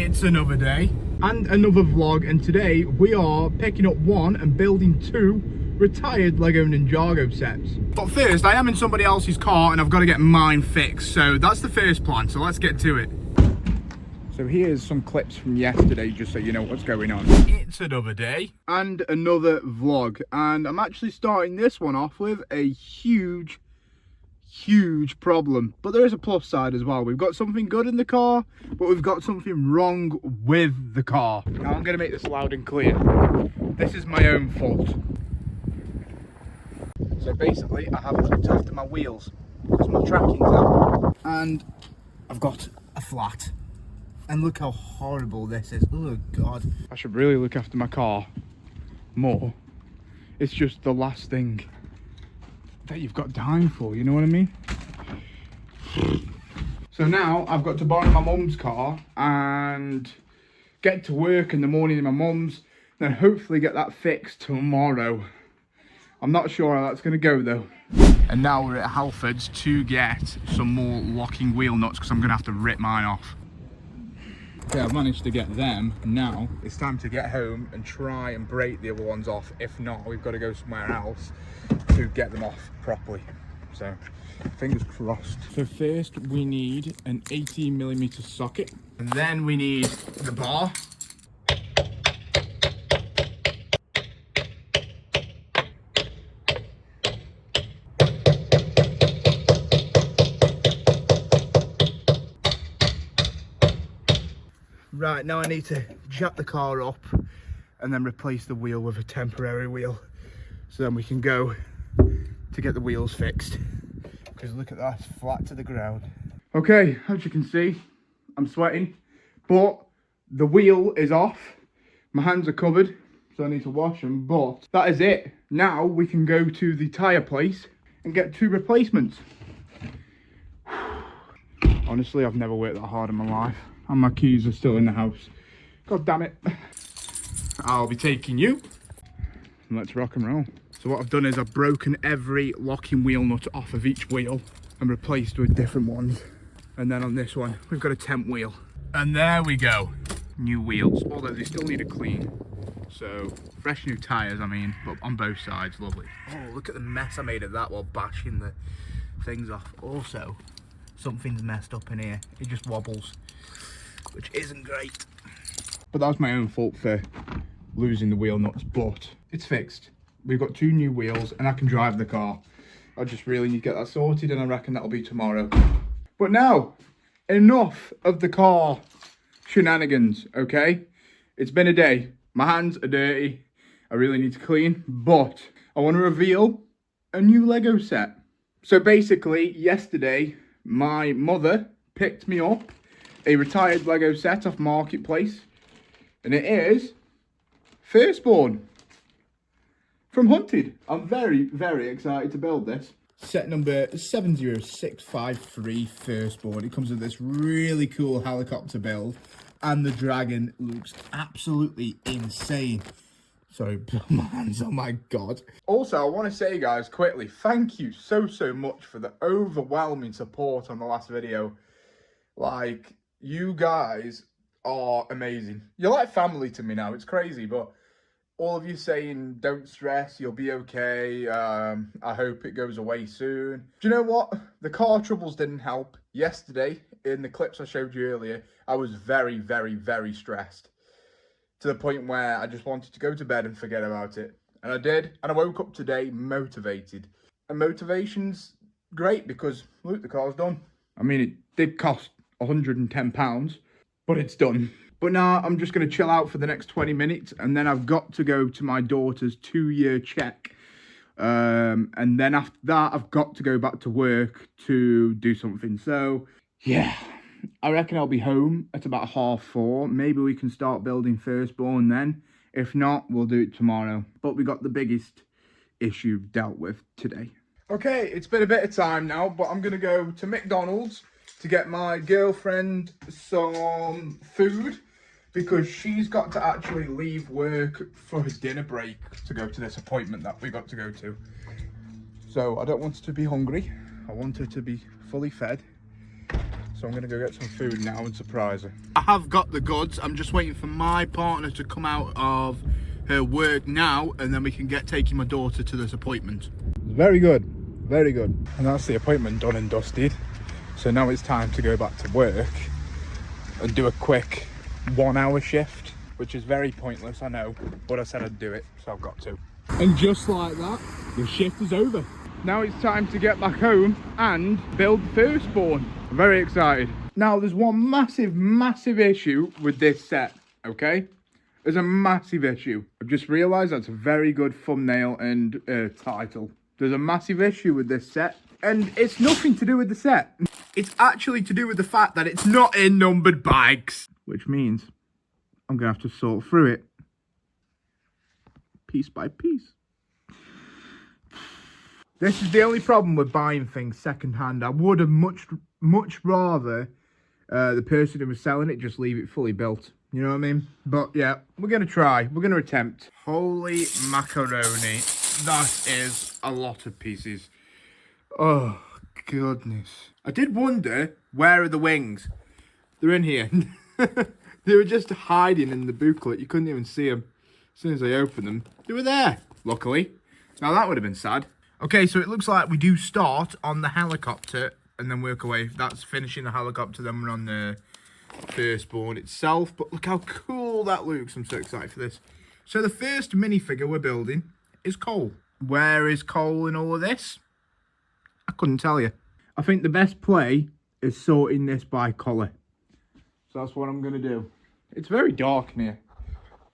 It's another day and another vlog, and today we are picking up one and building two retired Lego Ninjago sets. But first, I am in somebody else's car and I've got to get mine fixed, so that's the first plan, so let's get to it. So here's some clips from yesterday, just so you know what's going on. It's another day and another vlog, and I'm actually starting this one off with a huge problem, but there is a plus side as well. We've got something good in the car, but we've got something wrong with the car. Now I'm going to make this loud and clear. This is my own fault. So basically I haven't looked after my wheels because my tracking's out and I've got a flat, and look how horrible this is. Oh god, I should really look after my car more. It's just the last thing that you've got time for, you know what I mean? So now I've got to borrow my mum's car and get to work in the morning in my mum's, then hopefully get that fixed tomorrow. I'm not sure how that's going to go though. And now we're at Halford's to get some more locking wheel nuts because I'm going to have to rip mine off. Okay, I've managed to get them. Now it's time to get home and try and break the other ones off. If not, we've got to go somewhere else to get them off properly. So fingers crossed. So first we need an 18mm socket, and then we need the bar. Right, now I need to jack the car up and then replace the wheel with a temporary wheel, so then we can go to get the wheels fixed, because look at that, it's flat to the ground. Okay, as you can see, I'm sweating, but the wheel is off. My hands are covered, so I need to wash them, but that is it. Now we can go to the tyre place and get two replacements. Honestly, I've never worked that hard in my life. And my keys are still in the house. God damn it. I'll be taking you. Let's rock and roll. So what I've done is I've broken every locking wheel nut off of each wheel and replaced with different ones. And then on this one, we've got a temp wheel. And there we go. New wheels, although they still need a clean. So fresh new tyres, I mean, but on both sides, lovely. Oh, look at the mess I made of that while bashing the things off. Also, something's messed up in here. It just wobbles, which isn't great. But that was my own fault for losing the wheel nuts, but it's fixed. We've got two new wheels and I can drive the car. I just really need to get that sorted, and I reckon that'll be tomorrow. But now, enough of the car shenanigans, okay? It's been a day. My hands are dirty. I really need to clean, but I want to reveal a new Lego set. So basically, yesterday, my mother picked me up a retired Lego set off Marketplace, and it is Firstborn from Hunted. I'm very excited to build this. Set number 70653 Firstborn. It comes with this really cool helicopter build, and the dragon looks absolutely insane. Sorry, my hands, oh my god. Also, I want to say, guys, quickly, thank you so much for the overwhelming support on the last video. Like, you guys are amazing. You're like family to me now. It's crazy, but all of you saying, don't stress, you'll be okay. I hope it goes away soon. Do you know what? The car troubles didn't help. Yesterday, in the clips I showed you earlier, I was very stressed, to the point where I just wanted to go to bed and forget about it. And I did. And I woke up today motivated. And motivation's great because, look, the car's done. I mean, it did cost £110, but it's done. But now I'm just going to chill out for the next 20 minutes, and then I've got to go to my daughter's 2-year check. And then after that, I've got to go back to work to do something. So, yeah, I reckon I'll be home at about 4:30. Maybe we can start building Firstborn then. If not, we'll do it tomorrow. But we got the biggest issue dealt with today. Okay, it's been a bit of time now, but I'm going to go to McDonald's to get my girlfriend some food, because she's got to actually leave work for her dinner break to go to this appointment that we got to go to. So I don't want her to be hungry. I want her to be fully fed. So I'm gonna go get some food now and surprise her. I have got the goods. I'm just waiting for my partner to come out of her work now, and then we can get taking my daughter to this appointment. Very good, very good. And that's the appointment done and dusted. So now it's time to go back to work and do a quick 1 hour shift, which is very pointless, I know, but I said I'd do it, so I've got to. And just like that, the shift is over. Now it's time to get back home and build the firstborn. I'm very excited. Now there's one massive issue with this set, okay? There's a massive issue. I've just realised that's a very good thumbnail and title. There's a massive issue with this set, and it's nothing to do with the set. It's actually to do with the fact that it's not in numbered bags, which means I'm gonna have to sort through it piece by piece. This is the only problem with buying things secondhand. I would have much rather the person who was selling it just leave it fully built. You know what I mean? But yeah, we're going to try. We're going to attempt. Holy macaroni. That is a lot of pieces. Oh, goodness. I did wonder, where are the wings? They're in here. They were just hiding in the booklet. You couldn't even see them. As soon as I opened them, they were there, luckily. Now that would have been sad. Okay, so it looks like we do start on the helicopter and then work away. That's finishing the helicopter, then we're on the firstborn itself. But look how cool that looks. I'm so excited for this. So the first minifigure we're building is Cole. Where is Cole in all of this? I couldn't tell you. I think the best play is sorting this by colour. So that's what I'm going to do. It's very dark in here.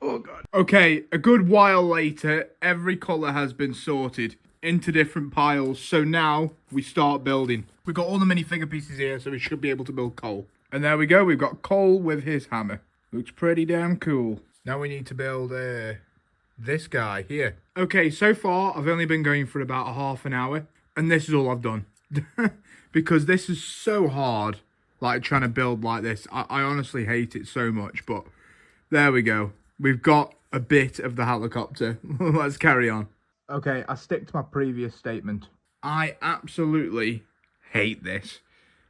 Oh, God. Okay, a good while later, every colour has been sorted into different piles. So now we start building. We've got all the minifigure pieces here, so we should be able to build Cole. And there we go. We've got Cole with his hammer. Looks pretty damn cool. Now we need to build this guy here. Okay, so far I've only been going for about a half an hour, and this is all I've done. Because this is so hard, like trying to build like this. I honestly hate it so much, but there we go. We've got a bit of the helicopter. Let's carry on. Okay, I stick to my previous statement. I absolutely hate this.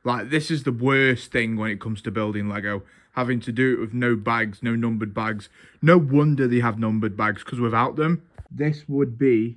Like, this is the worst thing when it comes to building Lego. Having to do it with no bags, no numbered bags. No wonder they have numbered bags, because without them, this would be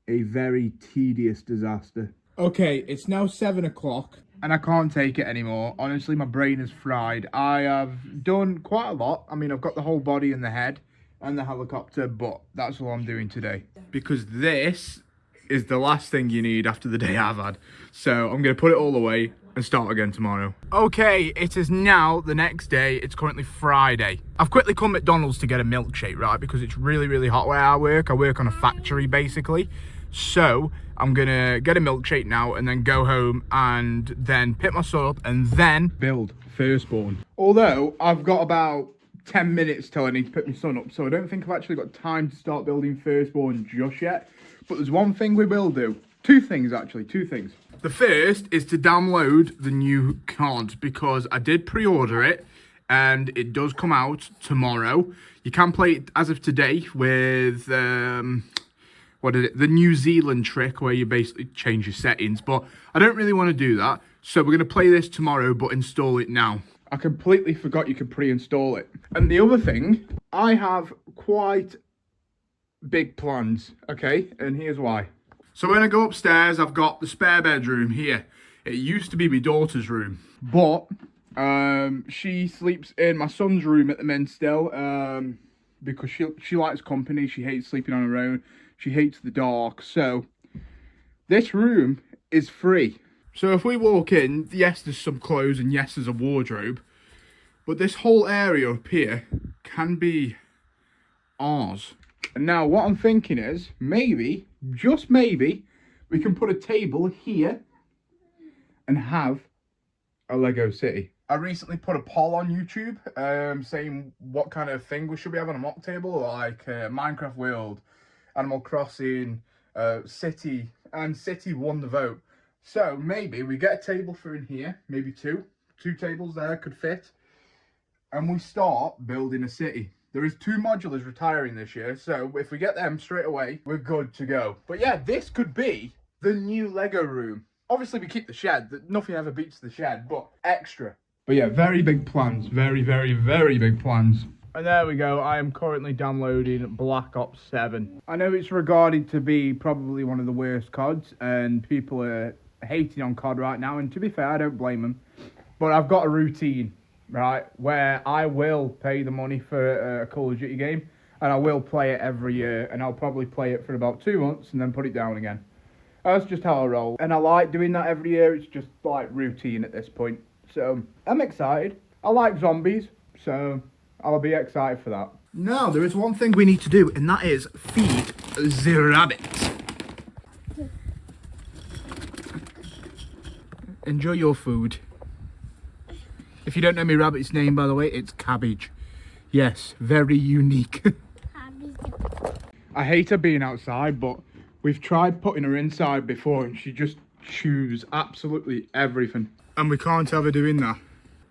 a very tedious disaster. Okay, it's now 7 o'clock, and I can't take it anymore. Honestly, my brain is fried. I have done quite a lot. I mean, I've got the whole body and the head and the helicopter, but that's all I'm doing today. Because this is the last thing you need after the day I've had. So I'm going to put it all away and start again tomorrow. Okay, it is now the next day. It's currently Friday. I've quickly come to McDonald's to get a milkshake, right? Because it's really hot where I work. I work on a factory, basically. So I'm going to get a milkshake now and then go home and then pick my son up and then build firstborn. Although I've got about 10 minutes till I need to pick my son up, so I don't think I've actually got time to start building firstborn just yet. But there's one thing we will do. Two things, actually. Two things. The first is to download the new COD, because I did pre-order it and it does come out tomorrow. You can play it as of today with what is it, the New Zealand trick, where you basically change your settings, but I don't really want to do that, so we're going to play this tomorrow but install it now. I completely forgot you could pre-install it. And the other thing, I have quite big plans, okay, and here's why. So when I go upstairs, I've got the spare bedroom here. It used to be my daughter's room, but she sleeps in my son's room at the minute still, because she likes company. She hates sleeping on her own. She hates the dark. So this room is free. So if we walk in, yes, there's some clothes and yes, there's a wardrobe, but this whole area up here can be ours. And now what I'm thinking is, maybe, just maybe, we can put a table here and have a Lego city. I recently put a poll on YouTube saying what kind of thing we should be having on a mock table, like Minecraft World, Animal Crossing, City, and City won the vote. So maybe we get a table for in here, maybe two tables there could fit, and we start building a city. There is 2 modulars retiring this year, so if we get them straight away, we're good to go. But yeah, this could be the new Lego room. Obviously, we keep the shed. Nothing ever beats the shed, but extra. But yeah, very big plans. Very, very, very big plans. And there we go. I am currently downloading Black Ops 7. I know it's regarded to be probably one of the worst CODs, and people are hating on COD right now. And to be fair, I don't blame them. But I've got a routine, right, where I will pay the money for a Call of Duty game, and I will play it every year, and I'll probably play it for about 2 months and then put it down again. That's just how I roll. And I like doing that every year. It's just like routine at this point. So I'm excited. I like zombies, so I'll be excited for that. Now, there is one thing we need to do, and that is feed the rabbit. Enjoy your food. If you don't know my rabbit's name, by the way, it's Cabbage. Yes, very unique. I hate her being outside, but we've tried putting her inside before and she just chews absolutely everything. And we can't have her doing that.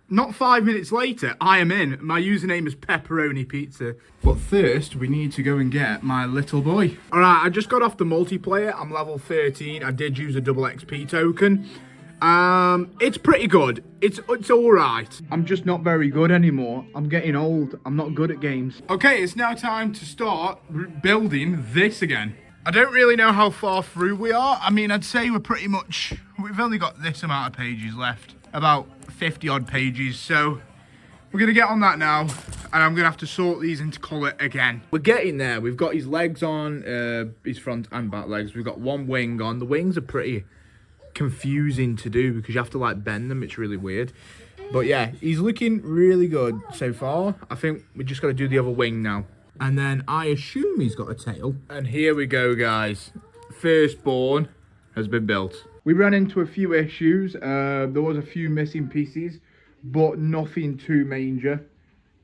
Not 5 minutes later, I am in. My username is Pepperoni Pizza. But first, we need to go and get my little boy. Alright, I just got off the multiplayer. I'm level 13. I did use a double XP token. It's pretty good. It's alright. I'm just not very good anymore. I'm getting old. I'm not good at games. Okay, it's now time to start building this again. I don't really know how far through we are. I mean, I'd say we've only got this amount of pages left. About 50 odd pages. So we're going to get on that now. And I'm going to have to sort these into colour again. We're getting there. We've got his legs on, his front and back legs. We've got one wing on. The wings are pretty confusing to do because you have to like bend them. It's really weird. But yeah, he's looking really good so far. I think we just got to do the other wing now. And then I assume he's got a tail. And here we go, guys. Firstborn has been built. We ran into a few issues. There was a few missing pieces, but nothing too major.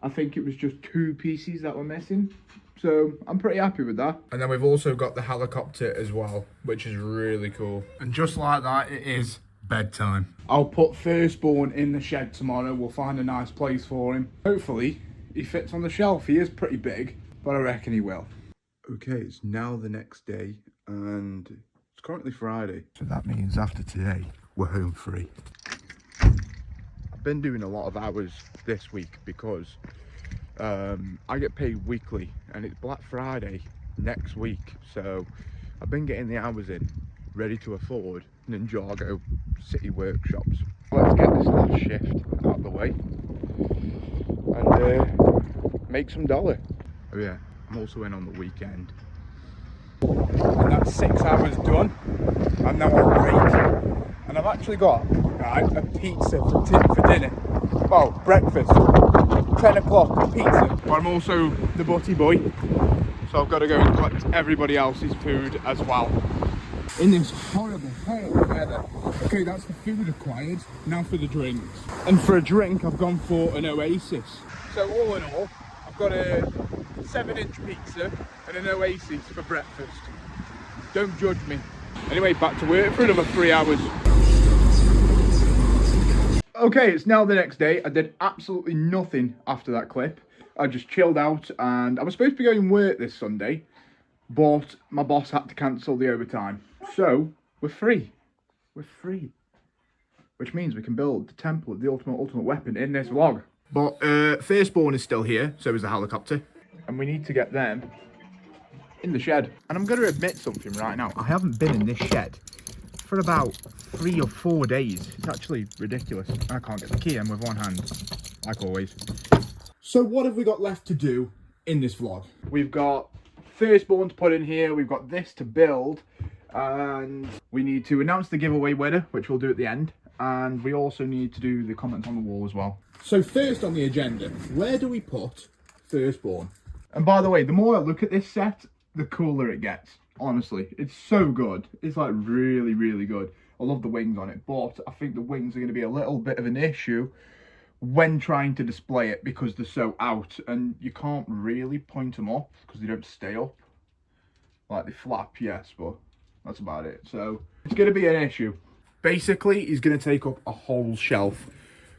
I think it was just 2 pieces that were missing. So I'm pretty happy with that. And then we've also got the helicopter as well, which is really cool. And just like that, it is bedtime. I'll put Firstborn in the shed tomorrow. We'll find a nice place for him. Hopefully, he fits on the shelf. He is pretty big, but I reckon he will. Okay, it's now the next day, and it's currently Friday. So that means after today, we're home free. I've been doing a lot of hours this week because I get paid weekly, and it's Black Friday next week. So I've been getting the hours in, ready to afford Ninjago city workshops. Let's get this last shift out of the way and make some dollar. Oh yeah, I'm also in on the weekend. And that's 6 hours done. I'm now on break. And I've actually got a pizza for dinner. Well, breakfast. 10 o'clock pizza. But I'm also the butty boy. So I've got to go and collect everybody else's food as well. In this horrible, horrible weather. Okay, that's the food acquired. Now for the drinks. And for a drink, I've gone for an Oasis. So all in all, I've got a 7-inch pizza and an Oasis for breakfast. Don't judge me. Anyway, back to work for another 3 hours. Okay, it's now the next day. I did absolutely nothing after that clip. I just chilled out, and I was supposed to be going to work this Sunday, but my boss had to cancel the overtime. So, we're free. We're free. Which means we can build the temple of the ultimate weapon in this vlog. But Firstborn is still here, so is the helicopter. And we need to get them in the shed. And I'm going to admit something right now. I haven't been in this shed for about 3 or 4 days. It's actually ridiculous. I can't get the key in with one hand, like always. So what have we got left to do in this vlog? We've got Firstborn to put in here. We've got this to build. And we need to announce the giveaway winner, which we'll do at the end. And we also need to do the comments on the wall as well. So first on the agenda, where do we put Firstborn? And by the way, the more I look at this set, the cooler it gets. Honestly, it's so good. It's like really, really good. I love the wings on it, but I think the wings are going to be a little bit of an issue when trying to display it because they're so out and you can't really point them up because they don't stay up. Like they flap, yes, but that's about it. So it's going to be an issue. Basically, he's going to take up a whole shelf,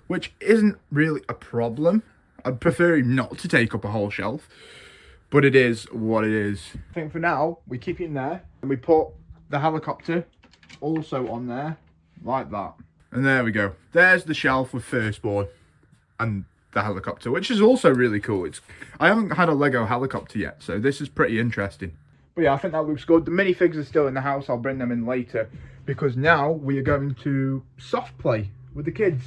which isn't really a problem. I'd prefer him not to take up a whole shelf, but it is what it is. I think for now, we keep him there and we put the helicopter also on there like that. And there we go. There's the shelf with Firstborn and the helicopter, which is also really cool. I haven't had a Lego helicopter yet, so this is pretty interesting. But yeah, I think that looks good. The minifigs are still in the house. I'll bring them in later because now we are going to soft play with the kids,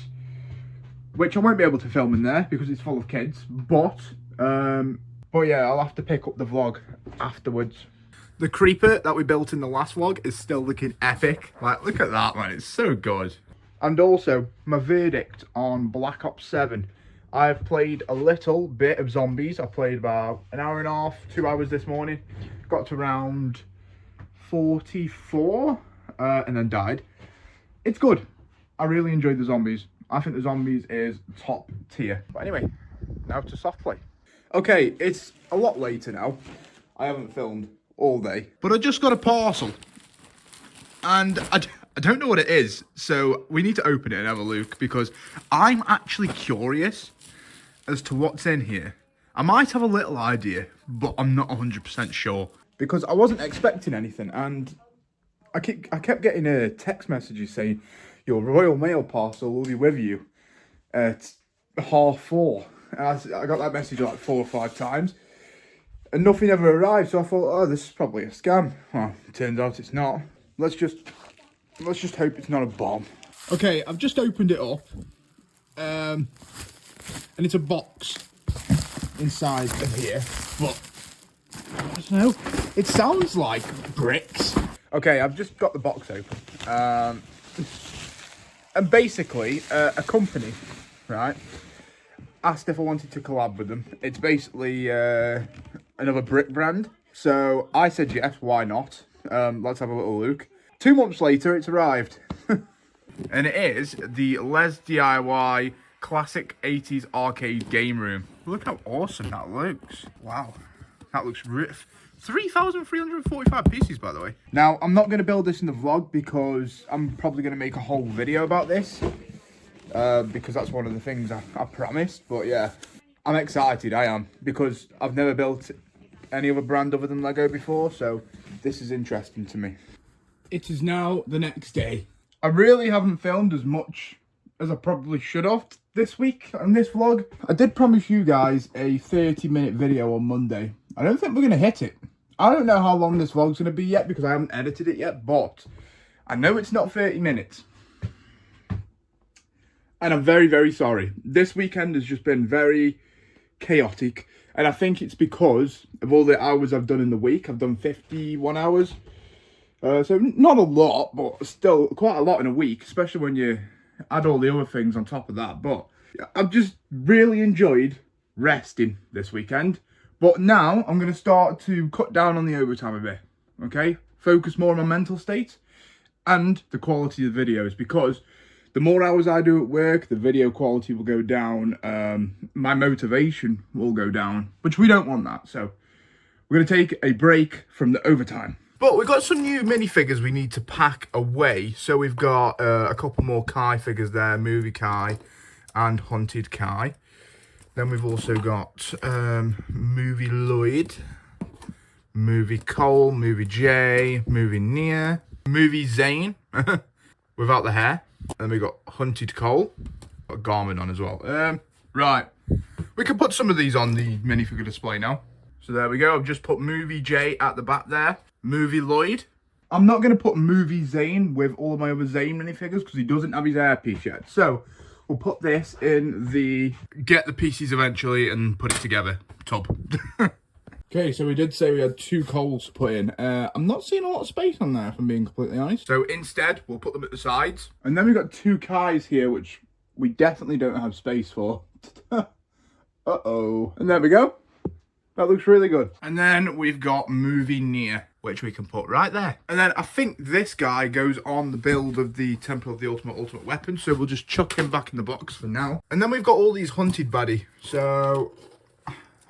which I won't be able to film in there because it's full of kids. But yeah, I'll have to pick up the vlog afterwards. The creeper that we built in the last vlog is still looking epic. Like, look at that, man. It's so good. And also, my verdict on Black Ops 7. I've played a little bit of zombies. I played about an hour and a half, 2 hours this morning. Got to round 44 and then died. It's good. I really enjoyed the zombies. I think the zombies is top tier. But anyway, now to soft play. Okay, it's a lot later now. I haven't filmed all day, but I just got a parcel. And I don't know what it is, so we need to open it and have a look because I'm actually curious as to what's in here. I might have a little idea, but I'm not 100% sure. Because I wasn't expecting anything, and I kept getting text messages saying, your Royal Mail parcel will be with you at 4:30. I got that message like 4 or 5 times, and nothing ever arrived, so I thought, oh, this is probably a scam. Well, it turns out it's not. Let's just hope it's not a bomb. Okay, I've just opened it up, and it's a box inside of here, but I don't know, it sounds like bricks. Okay, I've just got the box open, and basically a company, right, asked if I wanted to collab with them. It's basically another brick brand, so I said yes, why not? Let's have a little look. 2 months later, it's arrived. And it is the Les DIY Classic 80s Arcade Game Room. Look how awesome that looks. Wow. That looks 3,345 pieces, by the way. Now, I'm not going to build this in the vlog because I'm probably going to make a whole video about this. Because that's one of the things I promised. But yeah, I'm excited, I am. Because I've never built any other brand other than Lego before. So this is interesting to me. It is now the next day. I really haven't filmed as much as I probably should have this week on this vlog. I did promise you guys a 30-minute video on Monday. I don't think we're going to hit it. I don't know how long this vlog's going to be yet because I haven't edited it yet, but I know it's not 30 minutes. And I'm very, very sorry. This weekend has just been very chaotic. And I think it's because of all the hours I've done in the week. I've done 51 hours. So not a lot, but still quite a lot in a week, especially when you add all the other things on top of that. But I've just really enjoyed resting this weekend. But now I'm going to start to cut down on the overtime a bit, okay? Focus more on my mental state and the quality of the videos, because the more hours I do at work, the video quality will go down, my motivation will go down, which we don't want that. So we're going to take a break from the overtime. But we've got some new minifigures we need to pack away. So we've got a couple more Kai figures there, Movie Kai and Haunted Kai. Then we've also got Movie Lloyd, Movie Cole, Movie Jay, Movie Nia, Movie Zane without the hair. And we got Hunted Cole, got Garmin on as well. Right, we can put some of these on the minifigure display now. So there we go. I've just put Movie Jay at the back there. Movie Lloyd. I'm not going to put Movie Zane with all of my other Zane minifigures because he doesn't have his hairpiece yet. So we'll put this in the get the pieces eventually and put it together tub. Okay, so we did say we had 2 Coles to put in. I'm not seeing a lot of space on there, if I'm being completely honest. So instead, we'll put them at the sides. And then we've got 2 Kais here, which we definitely don't have space for. Uh-oh. And there we go. That looks really good. And then we've got Movie Near, which we can put right there. And then I think this guy goes on the build of the Temple of the Ultimate Weapon, so we'll just chuck him back in the box for now. And then we've got all these Hunted Baddie. So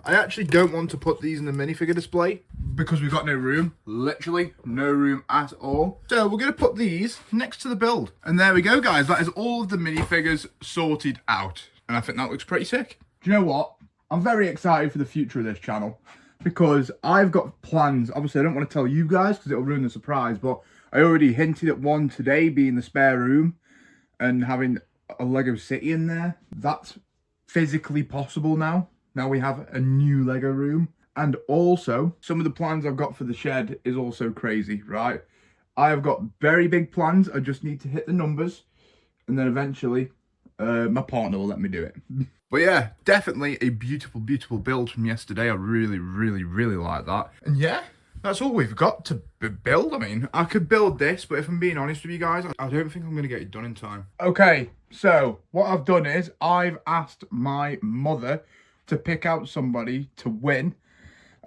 I actually don't want to put these in the minifigure display because we've got no room. Literally no room at all. So we're going to put these next to the build. And there we go, guys. That is all of the minifigures sorted out. And I think that looks pretty sick. Do you know what? I'm very excited for the future of this channel because I've got plans. Obviously, I don't want to tell you guys because it'll ruin the surprise, but I already hinted at one today being the spare room and having a Lego city in there. That's physically possible now. Now we have a new Lego room. And also, some of the plans I've got for the shed is also crazy, right? I have got very big plans. I just need to hit the numbers. And then eventually, my partner will let me do it. But yeah, definitely a beautiful, beautiful build from yesterday. I really, really, really like that. And yeah, that's all we've got to build. I mean, I could build this, but if I'm being honest with you guys, I don't think I'm going to get it done in time. Okay, so what I've done is I've asked my mother to pick out somebody to win.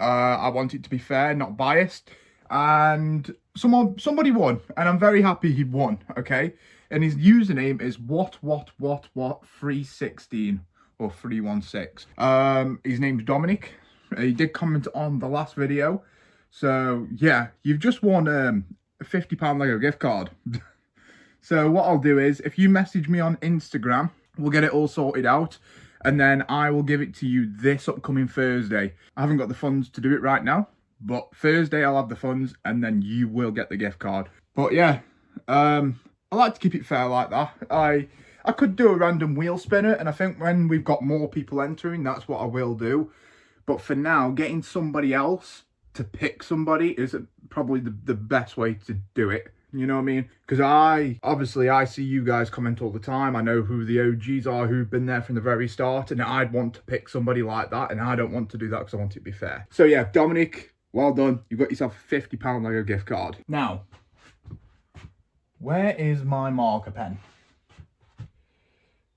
I want it to be fair, not biased. And somebody won, and I'm very happy he won, okay? And his username is what 316 or 316. His name's Dominic. He did comment on the last video. So yeah, you've just won a £50 Lego gift card. So what I'll do is, if you message me on Instagram, we'll get it all sorted out. And then I will give it to you this upcoming Thursday. I haven't got the funds to do it right now, but Thursday I'll have the funds and then you will get the gift card. But yeah, I like to keep it fair like that. I could do a random wheel spinner, and I think when we've got more people entering, that's what I will do. But for now, getting somebody else to pick somebody is probably the best way to do it. You know what I mean? Because I see you guys comment all the time. I know who the OGs are who've been there from the very start, and I'd want to pick somebody like that, and I don't want to do that because I want it to be fair. So yeah, Dominic, well done. You've got yourself a £50 Lego gift card. Now, where is my marker pen?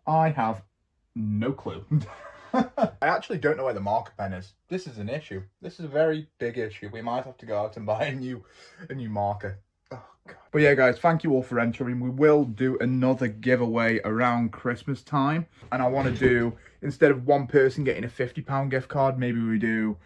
I have no clue. I actually don't know where the marker pen is. This is an issue. This is a very big issue. We might have to go out and buy a new marker. Oh, God. But yeah, guys, thank you all for entering. We will do another giveaway around Christmas time. And I want to do, instead of one person getting a £50 gift card, maybe we do,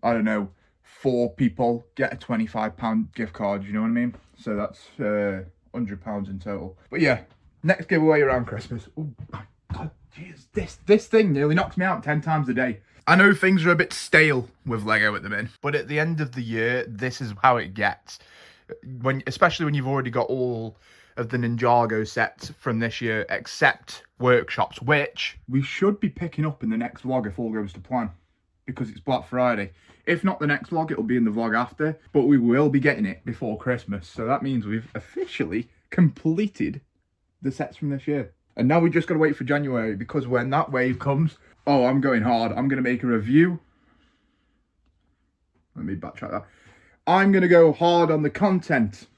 I don't know, 4 people get a £25 gift card. You know what I mean? So that's £100 in total. But yeah, next giveaway around Christmas. Oh my God, jeez, this thing nearly knocks me out 10 times a day. I know things are a bit stale with Lego at the minute, but at the end of the year, this is how it gets. Especially when you've already got all of the Ninjago sets from this year, except workshops, which we should be picking up in the next vlog if all goes to plan, because it's Black Friday. If not the next vlog, it'll be in the vlog after, but we will be getting it before Christmas. So that means we've officially completed the sets from this year. And now we just got to wait for January, because when that wave comes, oh, I'm going hard. I'm going to make a review. Let me backtrack that. I'm going to go hard on the content.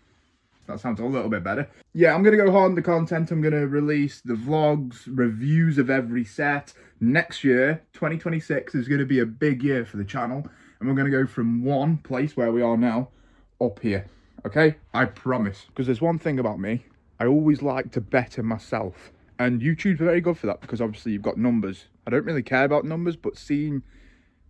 That sounds a little bit better. Yeah, I'm going to go hard on the content. I'm going to release the vlogs, reviews of every set. Next year, 2026, is going to be a big year for the channel. And we're going to go from one place where we are now up here. Okay? I promise. Because there's one thing about me. I always like to better myself. And YouTube's very good for that, because obviously you've got numbers. I don't really care about numbers, but seeing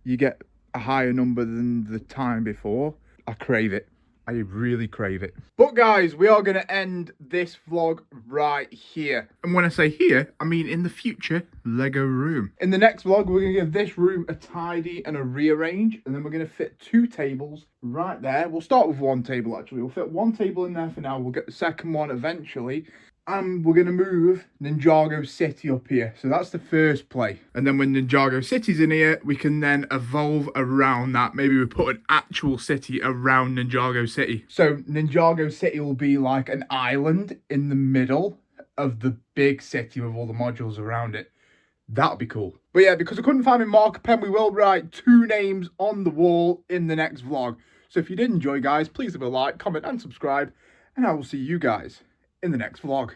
you get a higher number than the time before, I crave it. I really crave it. But guys, we are going to end this vlog right here. And when I say here, I mean in the future Lego room. In the next vlog, we're going to give this room a tidy and a rearrange. And then we're going to fit 2 tables right there. We'll start with 1 table, actually. We'll fit 1 table in there for now. We'll get the second one eventually. And we're going to move Ninjago City up here. So that's the first play. And then when Ninjago City's in here, we can then evolve around that. Maybe we put an actual city around Ninjago City. So Ninjago City will be like an island in the middle of the big city with all the modules around it. That'll be cool. But yeah, because I couldn't find my marker pen, we will write 2 names on the wall in the next vlog. So if you did enjoy, guys, please leave a like, comment and subscribe. And I will see you guys in the next vlog.